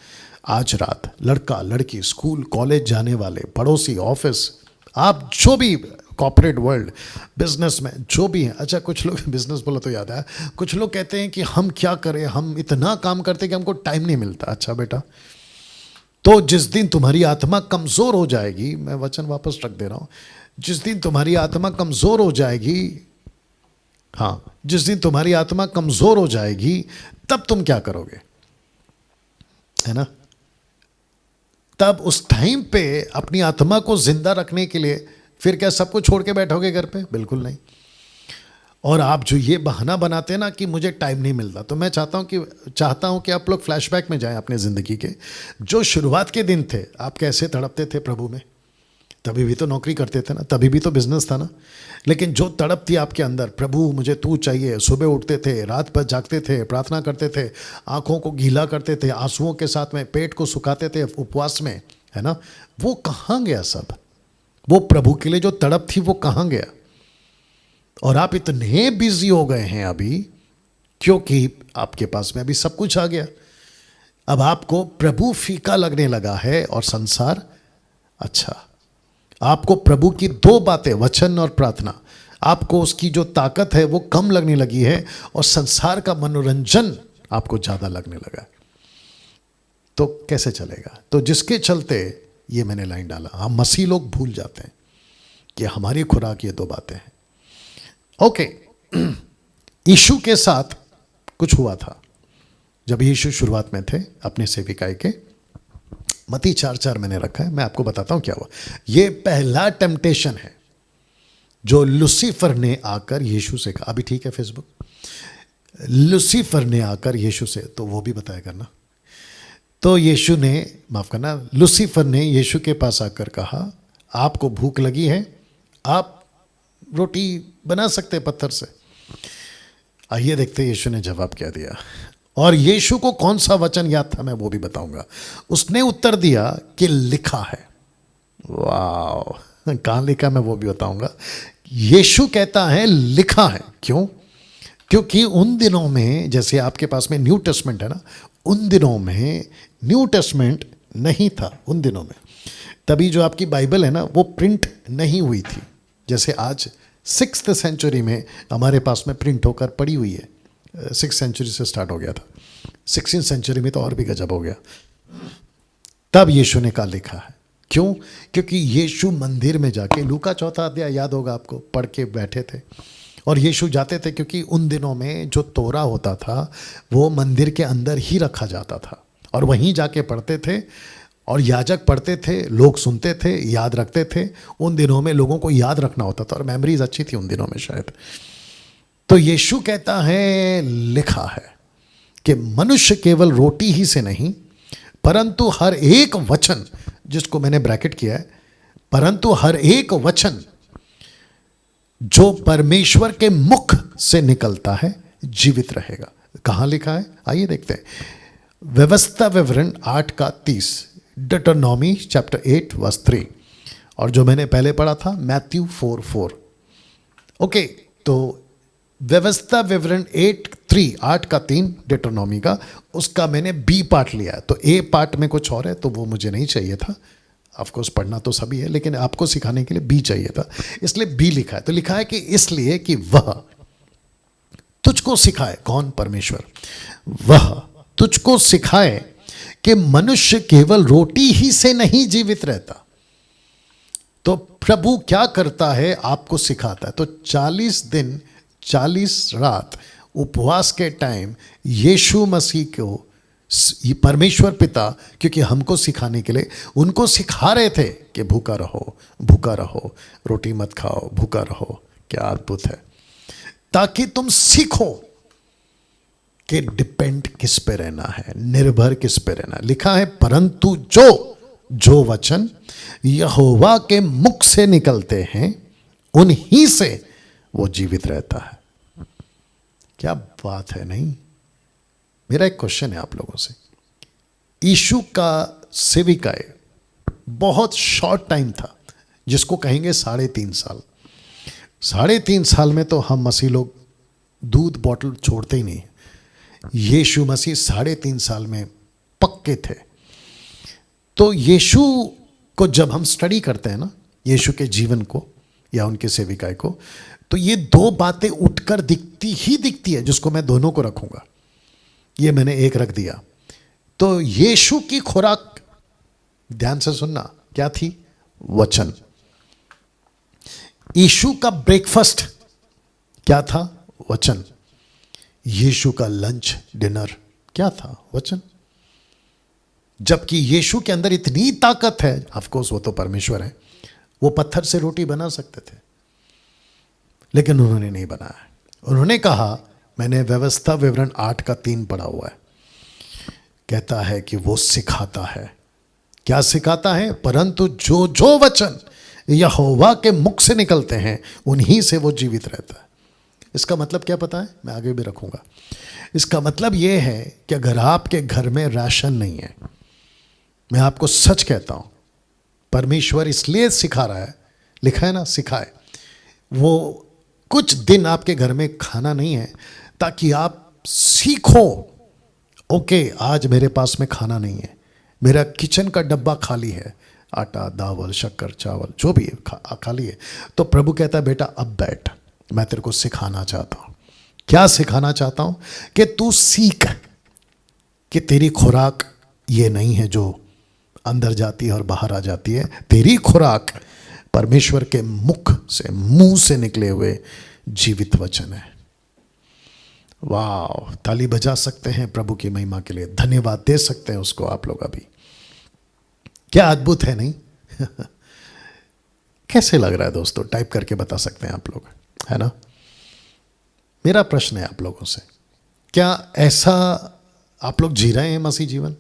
आज रात लड़का लड़की, स्कूल कॉलेज जाने वाले, पड़ोसी, ऑफिस, आप जो भी कॉर्पोरेट वर्ल्ड, बिजनेस में जो भी हैं। अच्छा, कुछ लोग बिजनेस बोला तो याद आया, कुछ लोग कहते हैं कि हम क्या करें, हम इतना काम करते हैं कि हमको टाइम नहीं मिलता। अच्छा बेटा, तो जिस दिन तुम्हारी आत्मा कमज़ोर हो जाएगी, मैं वचन वापस रख दे रहा हूँ, जिस दिन तुम्हारी आत्मा कमज़ोर हो जाएगी, हाँ, जिस दिन तुम्हारी आत्मा कमज़ोर हो जाएगी, तब तुम क्या करोगे, है ना? तब उस टाइम पे अपनी आत्मा को जिंदा रखने के लिए फिर क्या सब कुछ छोड़ के बैठोगे घर पे? बिल्कुल नहीं। और आप जो ये बहाना बनाते हैं ना कि मुझे टाइम नहीं मिलता, तो मैं चाहता हूं कि आप लोग फ्लैशबैक में जाएं अपने ज़िंदगी के। जो शुरुआत के दिन थे, आप कैसे तड़पते थे प्रभु में। तभी भी तो नौकरी करते थे ना, तभी भी तो बिजनेस था ना। लेकिन जो तड़प थी आपके अंदर, प्रभु मुझे तू चाहिए, सुबह उठते थे, रात भर जागते थे, प्रार्थना करते थे, आंखों को गीला करते थे, आंसुओं के साथ में पेट को सुखाते थे उपवास में, है ना, वो कहाँ गया सब? वो प्रभु के लिए जो तड़प थी वो कहाँ गया? और आप इतने बिजी हो गए हैं अभी, क्योंकि आपके पास में अभी सब कुछ आ गया। अब आपको प्रभु फीका लगने लगा है और संसार अच्छा। आपको प्रभु की दो बातें, वचन और प्रार्थना, आपको उसकी जो ताकत है वो कम लगने लगी है, और संसार का मनोरंजन आपको ज़्यादा लगने लगा। तो कैसे चलेगा? तो जिसके चलते ये मैंने लाइन डाला, हम मसीह लोग भूल जाते हैं कि हमारी खुराक ये दो बातें हैं। ओके, यीशु के साथ कुछ हुआ था जब यीशु शुरुआत में थे अपने सेविकाई के। मत्ती 4:4 मैंने रखा है, मैं आपको बताता हूं क्या हुआ। ये पहला टेम्पटेशन है जो लूसीफर ने आकर यीशु से कहा। अभी ठीक है फेसबुक? लूसीफर ने आकर यीशु से, तो वो भी बताया करना। तो यीशु ने, माफ करना, लूसीफर ने यीशु के पास आकर कहा, आपको भूख लगी है, आप रोटी बना सकते पत्थर से। आइए देखते हैं यीशु ने जवाब क्या दिया। और यीशु को कौन सा वचन याद था मैं वो भी बताऊंगा। उसने उत्तर दिया कि लिखा है। वाह, कहाँ लिखा मैं वो भी बताऊंगा। यीशु कहता है लिखा है। क्यों? क्योंकि उन दिनों में, जैसे आपके पास में न्यू टेस्टमेंट है ना, उन दिनों में न्यू टेस्टमेंट नहीं था। उन दिनों में तभी जो आपकी बाइबल है ना वो प्रिंट नहीं हुई थी। जैसे आज 6th सेंचुरी में हमारे पास में प्रिंट होकर पड़ी हुई है। 6th सेंचुरी से स्टार्ट हो गया था, 16th सेंचुरी में तो और भी गजब हो गया। तब यीशु ने कहा लिखा है। क्यों? क्योंकि यीशु मंदिर में जाके, लूका 4 अध्याय याद होगा आपको, पढ़ के बैठे थे। और यीशु जाते थे क्योंकि उन दिनों में जो तोरा होता था वो मंदिर के अंदर ही रखा जाता था, और वहीं जाके पढ़ते थे, और याजक पढ़ते थे, लोग सुनते थे, याद रखते थे। उन दिनों में लोगों को याद रखना होता था, और मेमोरीज अच्छी थी उन दिनों में शायद। तो यीशु कहता है लिखा है कि मनुष्य केवल रोटी ही से नहीं, परंतु हर एक वचन, जिसको मैंने ब्रैकेट किया है, परंतु हर एक वचन जो परमेश्वर के मुख से निकलता है जीवित रहेगा। कहाँ लिखा है? आइए देखते हैं। व्यवस्था विवरण 8:30, डिटरनॉमी चैप्टर 8 वर्स 3, और जो मैंने पहले पढ़ा था मैथ्यू 4:4। ओके, तो व्यवस्था विवरण 8:3 डिटरोनॉमी का, उसका मैंने बी पार्ट लिया है। तो ए पार्ट में कुछ और है, तो वो मुझे नहीं चाहिए था। ऑफकोर्स पढ़ना तो सभी है, लेकिन आपको सिखाने के लिए बी चाहिए था, इसलिए बी लिखा है। तो लिखा है कि इसलिए कि वह तुझको सिखाए, कौन? परमेश्वर। वह तुझको सिखाए कि मनुष्य केवल रोटी ही से नहीं जीवित रहता। तो प्रभु क्या करता है? आपको सिखाता है। तो 40 दिन 40 रात उपवास के टाइम यीशु मसीह को परमेश्वर पिता, क्योंकि हमको सिखाने के लिए, उनको सिखा रहे थे कि भूखा रहो, भूखा रहो, रोटी मत खाओ, भूखा रहो। क्या अद्भुत है! ताकि तुम सीखो कि डिपेंड किस पे रहना है, निर्भर किस पे रहना है। लिखा है, परंतु जो वचन यहोवा के मुख से निकलते हैं उन्हीं से वो जीवित रहता है। क्या बात है, नहीं? मेरा एक क्वेश्चन है आप लोगों से। यीशु का सेविकाई बहुत शॉर्ट टाइम था, जिसको कहेंगे 3.5 साल। 3.5 साल में तो हम मसीह लोग दूध बॉटल छोड़ते ही नहीं। यीशु मसीह 3.5 साल में पक्के थे। तो यीशु को जब हम स्टडी करते हैं ना, यीशु के जीवन को या उनके सेविकाई को, तो ये 2 बातें उठकर दिखती है, जिसको मैं दोनों को रखूंगा। ये मैंने एक रख दिया। तो यीशु की खुराक, ध्यान से सुनना, क्या थी? वचन। यीशु का ब्रेकफास्ट क्या था? वचन। यीशु का लंच डिनर क्या था? वचन। जबकि यीशु के अंदर इतनी ताकत है, ऑफ कोर्स वो तो परमेश्वर है, वो पत्थर से रोटी बना सकते थे, लेकिन उन्होंने नहीं बनाया। उन्होंने कहा, मैंने व्यवस्था विवरण 8:3 पढ़ा हुआ है, कहता है कि वो सिखाता है। क्या सिखाता है? परंतु जो वचन यहोवा के मुख से निकलते हैं उन्हीं से वो जीवित रहता है। इसका मतलब क्या पता है? मैं आगे भी रखूंगा। इसका मतलब ये है कि अगर आपके घर में राशन नहीं है, मैं आपको सच कहता हूं, परमेश्वर इसलिए सिखा रहा है, लिखा है ना, सिखाए। वो कुछ दिन आपके घर में खाना नहीं है, ताकि आप सीखो, ओके आज मेरे पास में खाना नहीं है, मेरा किचन का डब्बा खाली है, आटा, दावल, शक्कर, चावल, जो भी है खाली है। तो प्रभु कहता है, बेटा अब बैठ, मैं तेरे को सिखाना चाहता हूं। क्या सिखाना चाहता हूं? कि तू सीख कि तेरी खुराक ये नहीं है जो अंदर जाती है और बाहर आ जाती है। तेरी खुराक परमेश्वर के मुख से, मुंह से निकले हुए जीवित वचन है। वाह! ताली बजा सकते हैं प्रभु की महिमा के लिए, धन्यवाद दे सकते हैं उसको आप लोग अभी। क्या अद्भुत है, नहीं? कैसे लग रहा है दोस्तों? टाइप करके बता सकते हैं आप लोग, है ना? मेरा प्रश्न है आप लोगों से, क्या ऐसा आप लोग जी रहे हैं मसीह जीवन?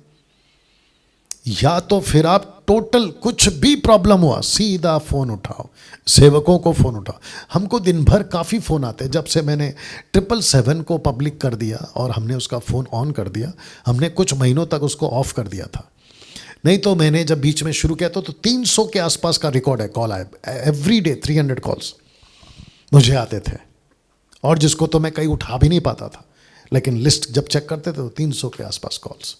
या तो फिर आप टोटल, कुछ भी प्रॉब्लम हुआ सीधा फोन उठाओ, सेवकों को फोन उठाओ। हमको दिन भर काफ़ी फ़ोन आते हैं। जब से मैंने 777 को पब्लिक कर दिया और हमने उसका फ़ोन ऑन कर दिया, हमने कुछ महीनों तक उसको ऑफ कर दिया था। नहीं तो मैंने जब बीच में शुरू किया तो 300 के आसपास का रिकॉर्ड है, कॉल आए एवरी डे, 300 कॉल्स मुझे आते थे, और जिसको तो मैं कहीं उठा भी नहीं पाता था, लेकिन लिस्ट जब चेक करते थे तो 300 के आसपास कॉल्स।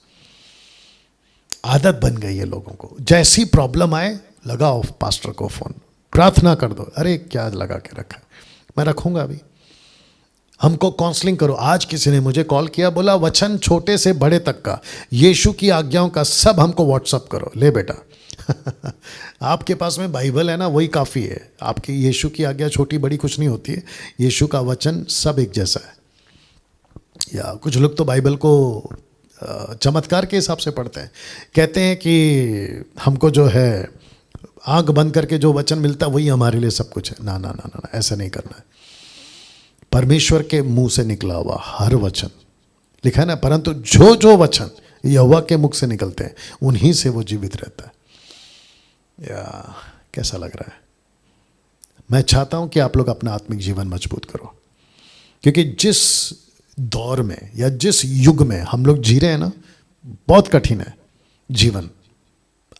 आदत बन गई है लोगों को, जैसी प्रॉब्लम आए लगाओ पास्टर को फ़ोन, प्रार्थना कर दो। अरे क्या लगा के रखा, मैं रखूंगा अभी। हमको काउंसलिंग करो। आज किसी ने मुझे कॉल किया, बोला वचन छोटे से बड़े तक का, यीशु की आज्ञाओं का सब हमको व्हाट्सअप करो। ले बेटा आपके पास में बाइबल है ना, वही काफ़ी है। आपकी यीशु की आज्ञा छोटी बड़ी कुछ नहीं होती है, यीशु का वचन सब एक जैसा है। या कुछ लोग तो बाइबल को चमत्कार के हिसाब से पढ़ते हैं, कहते हैं कि हमको जो है आंख बंद करके जो वचन मिलता है वही हमारे लिए सब कुछ है। ना ना ना ना, ऐसा नहीं करना है। परमेश्वर के मुंह से निकला हुआ हर वचन, लिखा है ना, परंतु जो वचन यहोवा के मुख से निकलते हैं उन्हीं से वो जीवित रहता है। या कैसा लग रहा है? मैं चाहता हूं कि आप लोग अपना आत्मिक जीवन मजबूत करो, क्योंकि जिस दौर में या जिस युग में हम लोग जी रहे हैं ना, बहुत कठिन है जीवन।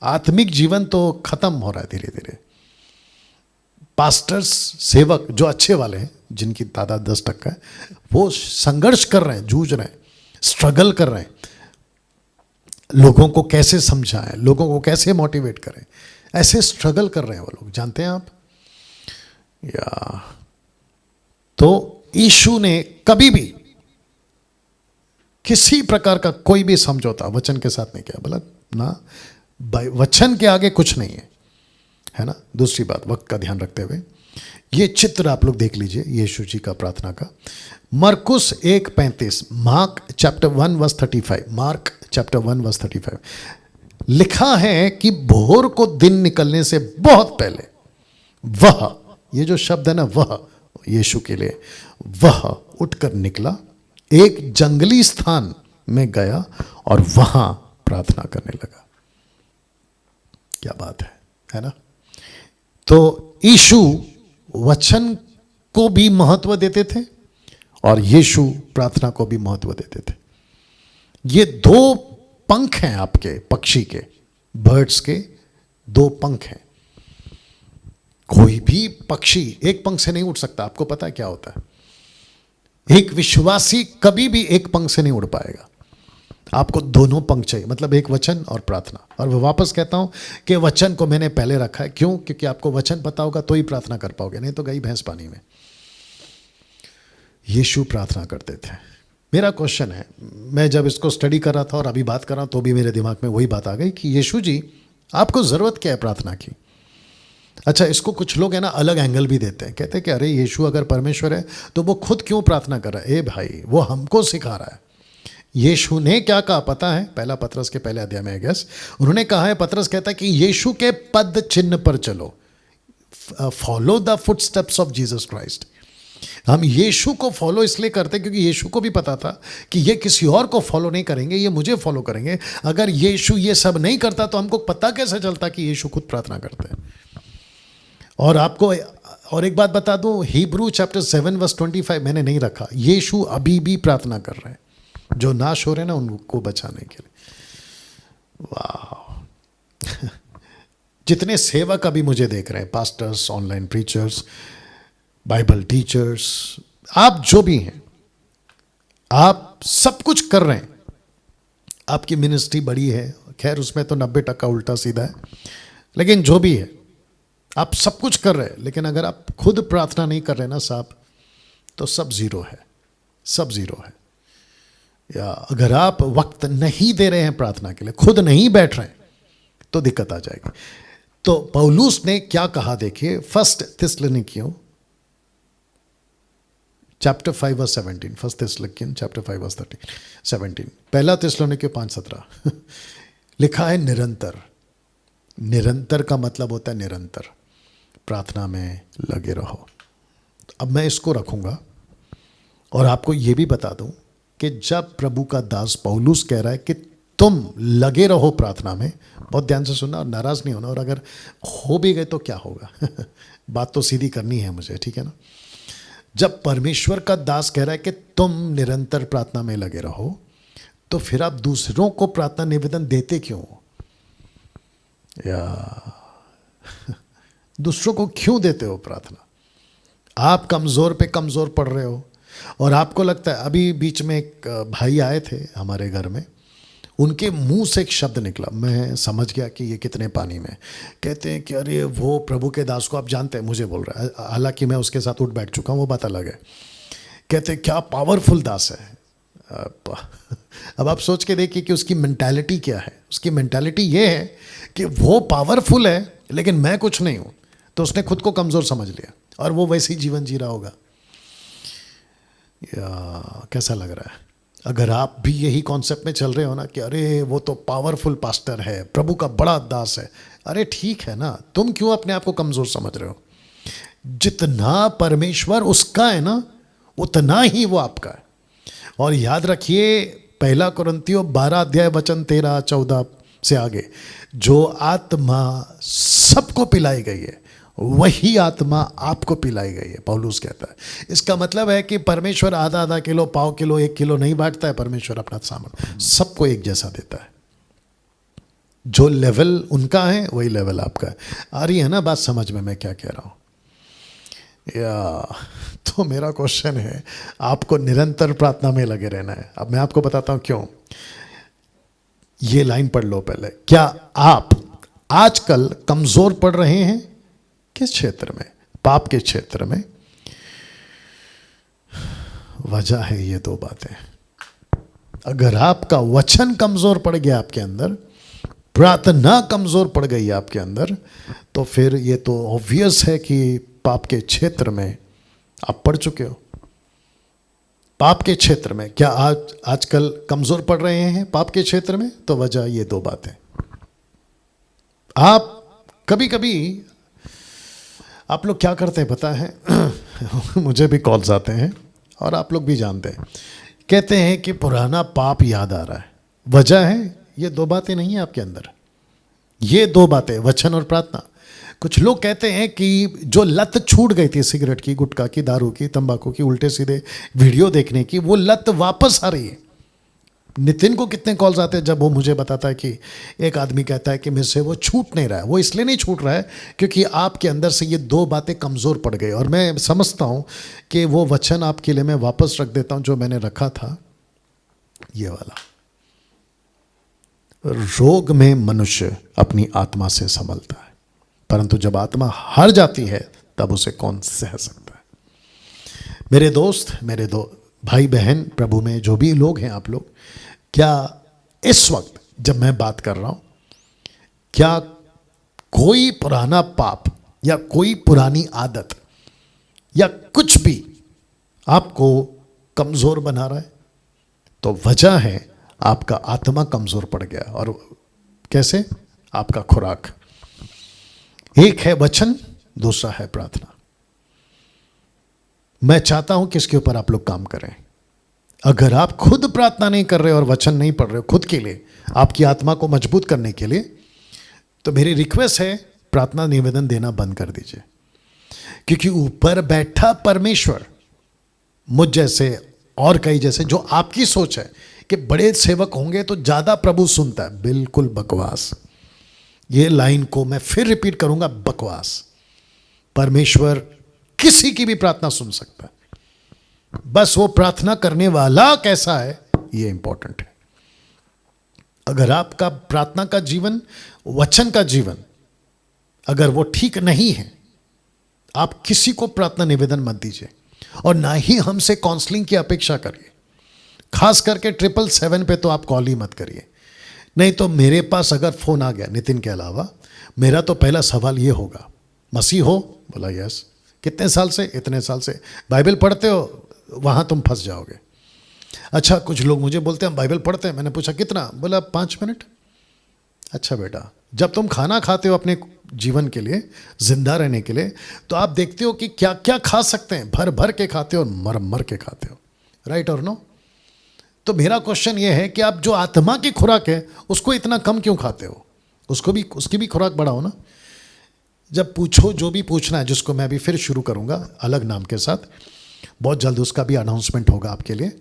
आत्मिक जीवन तो खत्म हो रहा है धीरे धीरे। पास्टर्स, सेवक जो अच्छे वाले हैं, जिनकी तादाद 10% है, वो संघर्ष कर रहे हैं, जूझ रहे हैं, स्ट्रगल कर रहे हैं। लोगों को कैसे समझाएं, लोगों को कैसे मोटिवेट करें, ऐसे स्ट्रगल कर रहे हैं वो लोग, जानते हैं आप। या तो यीशु ने कभी भी किसी प्रकार का कोई भी समझौता वचन के साथ नहीं किया, बोला ना, वचन के आगे कुछ नहीं है ना। दूसरी बात, वक्त का ध्यान रखते हुए ये चित्र आप लोग देख लीजिए यीशु जी का प्रार्थना का। मरकुस 1:35, Mark chapter 1 verse 35, Mark chapter 1 verse 35 लिखा है कि भोर को दिन निकलने से बहुत पहले वह, ये जो शब्द है ना, वह यीशु के लिए, वह उठकर निकला, एक जंगली स्थान में गया और वहां प्रार्थना करने लगा। क्या बात है ना। तो यीशु वचन को भी महत्व देते थे और यीशु प्रार्थना को भी महत्व देते थे। ये दो पंख हैं आपके पक्षी के, बर्ड्स के दो पंख हैं। कोई भी पक्षी एक पंख से नहीं उड़ सकता। आपको पता है क्या होता है? एक विश्वासी कभी भी एक पंख से नहीं उड़ पाएगा। आपको दोनों पंख चाहिए, मतलब एक वचन और प्रार्थना। और मैं वापस कहता हूं कि वचन को मैंने पहले रखा है। क्यों? क्योंकि आपको वचन पता होगा तो ही प्रार्थना कर पाओगे, नहीं तो गई भैंस पानी में। यीशु प्रार्थना करते थे। मेरा क्वेश्चन है, मैं जब इसको स्टडी कर रहा था और अभी बात कर रहा हूं तो भी मेरे दिमाग में वही बात आ गई कि यीशु जी आपको ज़रूरत क्या है प्रार्थना की? अच्छा, इसको कुछ लोग है ना अलग एंगल भी देते हैं, कहते हैं कि अरे यीशु अगर परमेश्वर है तो वो खुद क्यों प्रार्थना कर रहा है? ए भाई, वो हमको सिखा रहा है। यीशु ने क्या कहा पता है? पहला पतरस के पहले अध्याय में आई गेस उन्होंने कहा है, पतरस कहता है कि यीशु के पद चिन्ह पर चलो, follow the footsteps of Jesus Christ. हम यीशु को फॉलो इसलिए करते क्योंकि यीशु को भी पता था कि ये किसी और को फॉलो नहीं करेंगे, ये मुझे फॉलो करेंगे। अगर यीशु ये सब नहीं करता तो हमको पता कैसे चलता कि यीशु खुद प्रार्थना करते हैं? और आपको और एक बात बता दूं, हिब्रू चैप्टर 7 वर्स 25 मैंने नहीं रखा। यीशु अभी भी प्रार्थना कर रहे हैं जो नाश हो रहे हैं ना, उनको बचाने के लिए। वाह जितने सेवक अभी मुझे देख रहे हैं, pastors, online preachers, Bible teachers, आप जो भी हैं, आप सब कुछ कर रहे हैं। आपकी मिनिस्ट्री बड़ी है, खैर उसमें तो 90% उल्टा सीधा है, लेकिन जो भी है आप सब कुछ कर रहे हैं। लेकिन अगर आप खुद प्रार्थना नहीं कर रहे ना साहब, तो सब जीरो है, सब जीरो है। या अगर आप वक्त नहीं दे रहे हैं प्रार्थना के लिए, खुद नहीं बैठ रहे हैं, तो दिक्कत आ जाएगी। तो पौलुस ने क्या कहा देखिए, 1 थिस्सलुनीकियों चैप्टर 5 वर्स 17, 1 थिस्सलुनीकियों चैप्टर 5 वर्स 17, पहला थिस्सलुनीकियों 5:17 लिखा है निरंतर। निरंतर का मतलब होता है निरंतर प्रार्थना में लगे रहो। अब मैं इसको रखूंगा और आपको यह भी बता दूं कि जब प्रभु का दास पौलुस कह रहा है कि तुम लगे रहो प्रार्थना में, बहुत ध्यान से सुनना और नाराज नहीं होना, और अगर हो भी गए तो क्या होगा बात तो सीधी करनी है मुझे, ठीक है ना। जब परमेश्वर का दास कह रहा है कि तुम निरंतर प्रार्थना में लगे रहो, तो फिर आप दूसरों को प्रार्थना निवेदन देते क्यों? या दूसरों को क्यों देते हो प्रार्थना? आप कमज़ोर पे कमज़ोर पड़ रहे हो। और आपको लगता है, अभी बीच में एक भाई आए थे हमारे घर में, उनके मुंह से एक शब्द निकला, मैं समझ गया कि ये कितने पानी में। कहते हैं कि अरे वो प्रभु के दास को आप जानते हैं, मुझे बोल रहा है, हालांकि मैं उसके साथ उठ बैठ चुका हूँ, वो बात अलग है। कहते हैं क्या पावरफुल दास है। अब आप सोच के देखिए कि उसकी मेंटालिटी क्या है। उसकी मेंटालिटी ये है कि वो पावरफुल है लेकिन मैं कुछ नहीं हूँ, तो उसने खुद को कमज़ोर समझ लिया और वो वैसे ही जीवन जी रहा होगा। या कैसा लग रहा है? अगर आप भी यही कॉन्सेप्ट में चल रहे हो ना कि अरे वो तो पावरफुल पास्टर है, प्रभु का बड़ा दास है, अरे ठीक है ना, तुम क्यों अपने आप को कमज़ोर समझ रहे हो? जितना परमेश्वर उसका है ना, उतना ही वो आपका है। और याद रखिए, 1 कुरिन्थियों 12 अध्याय वचन 13-14 से आगे, जो आत्मा सबको पिलाई गई है वही आत्मा आपको पिलाई गई है, पौलुस कहता है। इसका मतलब है कि परमेश्वर आधा किलो, पाव किलो, 1 किलो नहीं बांटता है। परमेश्वर अपना सामर्थ्य सबको एक जैसा देता है। जो लेवल उनका है वही लेवल आपका है। आ रही है ना बात समझ में मैं क्या कह रहा हूँ? या तो मेरा क्वेश्चन है, आपको निरंतर प्रार्थना में लगे रहना है। अब मैं आपको बताता हूं क्यों। ये लाइन पढ़ लो पहले। क्या आप आजकल कमजोर पड़ रहे हैं? किस क्षेत्र में? पाप के क्षेत्र में। वजह है ये दो बातें। अगर आपका वचन कमजोर पड़ गया आपके अंदर, प्रार्थना कमजोर पड़ गई आपके अंदर, तो फिर ये तो ऑब्वियस है कि पाप के क्षेत्र में आप पड़ चुके हो। पाप के क्षेत्र में क्या आजकल कमजोर पड़ रहे हैं पाप के क्षेत्र में? तो वजह ये दो बातें। आप कभी कभी आप लोग क्या करते हैं पता है? मुझे भी कॉल्स आते हैं और आप लोग भी जानते हैं, कहते हैं कि पुराना पाप याद आ रहा है। वजह है ये दो बातें नहीं है आपके अंदर। ये दो बातें, वचन और प्रार्थना। कुछ लोग कहते हैं कि जो लत छूट गई थी सिगरेट की, गुटखा की, दारू की, तंबाकू की, उल्टे सीधे वीडियो देखने की, वो लत वापस आ रही है। नितिन को कितने कॉल्स आते हैं जब वो मुझे बताता है कि एक आदमी कहता है कि मेरे से वो छूट नहीं रहा है। वो इसलिए नहीं छूट रहा है क्योंकि आपके अंदर से ये दो बातें कमज़ोर पड़ गई। और मैं समझता हूँ कि वो वचन आपके लिए मैं वापस रख देता हूँ जो मैंने रखा था, ये वाला। रोग में मनुष्य अपनी आत्मा से संभलता है, परंतु जब आत्मा हार जाती है तब उसे कौन सह सकता है? मेरे दोस्त, मेरे दो भाई बहन प्रभु में जो भी लोग हैं आप लोग, क्या इस वक्त जब मैं बात कर रहा हूं, क्या कोई पुराना पाप या कोई पुरानी आदत या कुछ भी आपको कमजोर बना रहा है? तो वजह है आपका आत्मा कमजोर पड़ गया। और कैसे? आपका खुराक। एक है वचन, दूसरा है प्रार्थना। मैं चाहता हूं कि इसके ऊपर आप लोग काम करें। अगर आप खुद प्रार्थना नहीं कर रहे और वचन नहीं पढ़ रहे हो खुद के लिए, आपकी आत्मा को मजबूत करने के लिए, तो मेरी रिक्वेस्ट है प्रार्थना निवेदन देना बंद कर दीजिए। क्योंकि ऊपर बैठा परमेश्वर मुझ जैसे और कई जैसे, जो आपकी सोच है कि बड़े सेवक होंगे तो ज्यादा प्रभु सुनता है, बिल्कुल बकवास। ये लाइन को मैं फिर रिपीट करूंगा, बकवास। परमेश्वर किसी की भी प्रार्थना सुन सकता है, बस वो प्रार्थना करने वाला कैसा है ये इंपॉर्टेंट है। अगर आपका प्रार्थना का जीवन, वचन का जीवन अगर वो ठीक नहीं है, आप किसी को प्रार्थना निवेदन मत दीजिए और ना ही हमसे काउंसलिंग की अपेक्षा करिए। खास करके 777 पे तो आप कॉल ही मत करिए। नहीं तो मेरे पास अगर फोन आ गया नितिन के अलावा, मेरा तो पहला सवाल ये होगा, मसीह हो? बोला यस। कितने साल से? इतने साल से। बाइबल पढ़ते हो? वहां तुम फंस जाओगे। अच्छा, कुछ लोग मुझे बोलते हैं हम बाइबल पढ़ते हैं। मैंने पूछा कितना? बोला 5 मिनट। अच्छा बेटा, जब तुम खाना खाते हो अपने जीवन के लिए, जिंदा रहने के लिए, तो आप देखते हो कि क्या क्या खा सकते हैं। भर भर के खाते हो और मर मर के खाते हो। राइट और नो? तो मेरा क्वेश्चन ये है कि आप जो आत्मा की खुराक है उसको इतना कम क्यों खाते हो? उसकी भी खुराक बढ़ाओ ना। जब पूछो जो भी पूछना है, जिसको मैं अभी फिर शुरू करूंगा अलग नाम के साथ, बहुत जल्द उसका भी अनाउंसमेंट होगा आपके लिए।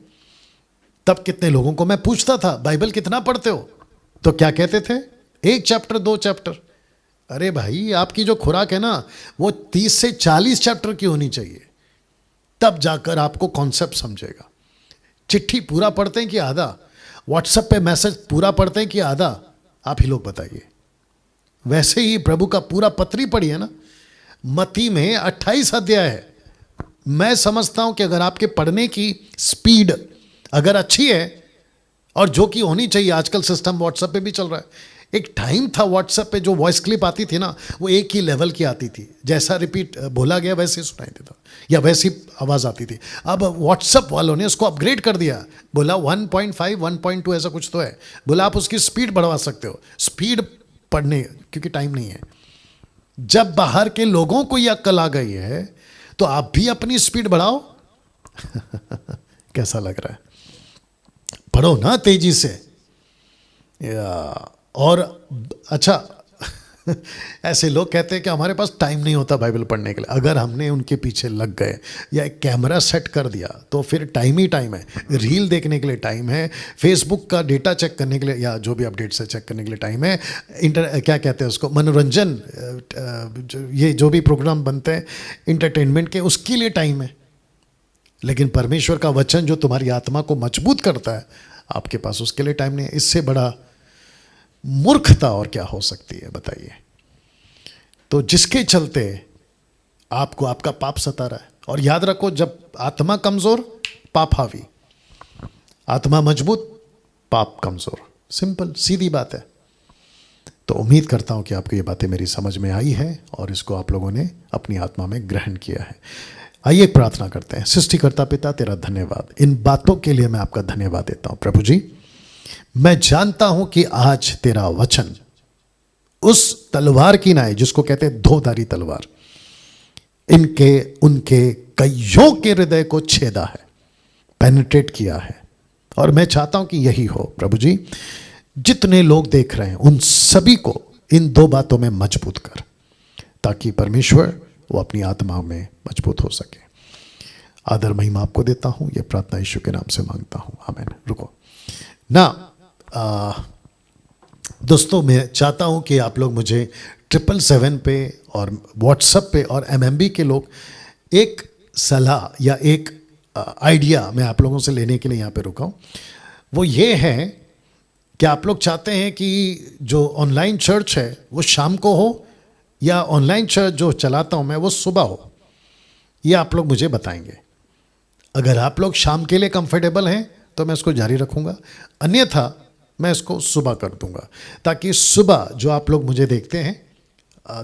तब कितने लोगों को मैं पूछता था बाइबल कितना पढ़ते हो, तो क्या कहते थे? 1 चैप्टर 2 चैप्टर। अरे भाई, आपकी जो खुराक है ना वो 30 से 40 चैप्टर की होनी चाहिए, तब जाकर आपको कॉन्सेप्ट समझेगा। चिट्ठी पूरा पढ़ते हैं कि आधा? व्हाट्सएप पे मैसेज पूरा पढ़ते हैं कि आधा? आप ही लोग बताइए। वैसे ही प्रभु का पूरा पत्री पढ़ी है ना। मत्ती में 28 अध्याय है। मैं समझता हूं कि अगर आपके पढ़ने की स्पीड अगर अच्छी है, और जो कि होनी चाहिए, आजकल सिस्टम व्हाट्सएप पे भी चल रहा है। एक टाइम था व्हाट्सएप पे जो वॉइस क्लिप आती थी ना, वो एक ही लेवल की आती थी, जैसा रिपीट बोला गया वैसे ही सुनाई देता या वैसी आवाज़ आती थी। अब व्हाट्सएप वालों ने उसको अपग्रेड कर दिया, बोला 1.5 1.2 ऐसा कुछ तो है। बोला आप उसकी स्पीड बढ़वा सकते हो, स्पीड पढ़ने, क्योंकि टाइम नहीं है। जब बाहर के लोगों को यह अक्ल आ गई है तो आप भी अपनी स्पीड बढ़ाओ। कैसा लग रहा है? पढ़ो ना तेजी से। और अच्छा, ऐसे लोग कहते हैं कि हमारे पास टाइम नहीं होता बाइबल पढ़ने के लिए। अगर हमने उनके पीछे लग गए या एक कैमरा सेट कर दिया तो फिर टाइम ही टाइम है। रील देखने के लिए टाइम है, फेसबुक का डेटा चेक करने के लिए या जो भी अपडेट्स है चेक करने के लिए टाइम है, क्या कहते हैं उसको, मनोरंजन, ये जो भी प्रोग्राम बनते हैं इंटरटेनमेंट के, उसके लिए टाइम है। लेकिन परमेश्वर का वचन जो तुम्हारी आत्मा को मजबूत करता है, आपके पास उसके लिए टाइम नहीं है। इससे बड़ा मूर्खता और क्या हो सकती है बताइए। तो जिसके चलते आपको आपका पाप सता रहा है। और याद रखो, जब आत्मा कमजोर पाप हावी, आत्मा मजबूत पाप कमजोर। सिंपल सीधी बात है। तो उम्मीद करता हूं कि आपको ये बातें मेरी समझ में आई है और इसको आप लोगों ने अपनी आत्मा में ग्रहण किया है। आइए एक प्रार्थना करते हैं। सृष्टिकर्ता पिता, तेरा धन्यवाद, इन बातों के लिए मैं आपका धन्यवाद देता हूं। प्रभु जी, मैं जानता हूं कि आज तेरा वचन उस तलवार की नाई, जिसको कहते हैं धोधारी तलवार, इनके उनके कईयों के हृदय को छेदा है, पेनिट्रेट किया है। और मैं चाहता हूं कि यही हो प्रभु जी। जितने लोग देख रहे हैं उन सभी को इन दो बातों में मजबूत कर, ताकि परमेश्वर वो अपनी आत्मा में मजबूत हो सके। आदर महिमा आपको देता हूं, यह प्रार्थना यीशु के नाम से मांगता हूं, आमीन। रुको ना, दोस्तों मैं चाहता हूं कि आप लोग मुझे 777 पे और व्हाट्सएप पे और MMB के लोग एक सलाह या एक आइडिया मैं आप लोगों से लेने के लिए यहाँ पे रुका हूँ। वो ये है कि आप लोग चाहते हैं कि जो ऑनलाइन चर्च है वो शाम को हो या ऑनलाइन चर्च जो चलाता हूँ मैं वो सुबह हो, ये आप लोग मुझे बताएंगे। अगर आप लोग शाम के लिए कंफर्टेबल हैं तो मैं इसको जारी रखूँगा, अन्यथा मैं इसको सुबह कर दूंगा, ताकि सुबह जो आप लोग मुझे देखते हैं,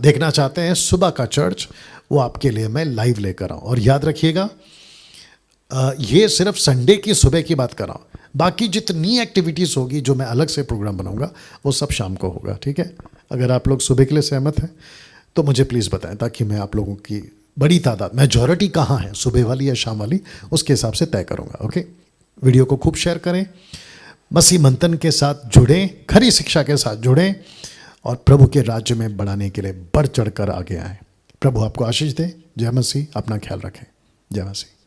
देखना चाहते हैं सुबह का चर्च, वो आपके लिए मैं लाइव लेकर आऊँ। और याद रखिएगा, ये सिर्फ संडे की सुबह की बात कर रहा हूँ। बाकी जितनी एक्टिविटीज़ होगी जो मैं अलग से प्रोग्राम बनाऊंगा वो सब शाम को होगा, ठीक है। अगर आप लोग सुबह के लिए सहमत हैं तो मुझे प्लीज़ बताएं, ताकि मैं आप लोगों की बड़ी तादाद, मेजॉरिटी कहाँ है, सुबह वाली या शाम वाली, उसके हिसाब से तय करूँगा। ओके, वीडियो को खूब शेयर करें, मसीह मंथन के साथ जुड़ें, खरी शिक्षा के साथ जुड़ें और प्रभु के राज्य में बढ़ाने के लिए बढ़ चढ़कर आगे आएँ। प्रभु आपको आशीष दे। जय मसीह। अपना ख्याल रखें। जय मसीह।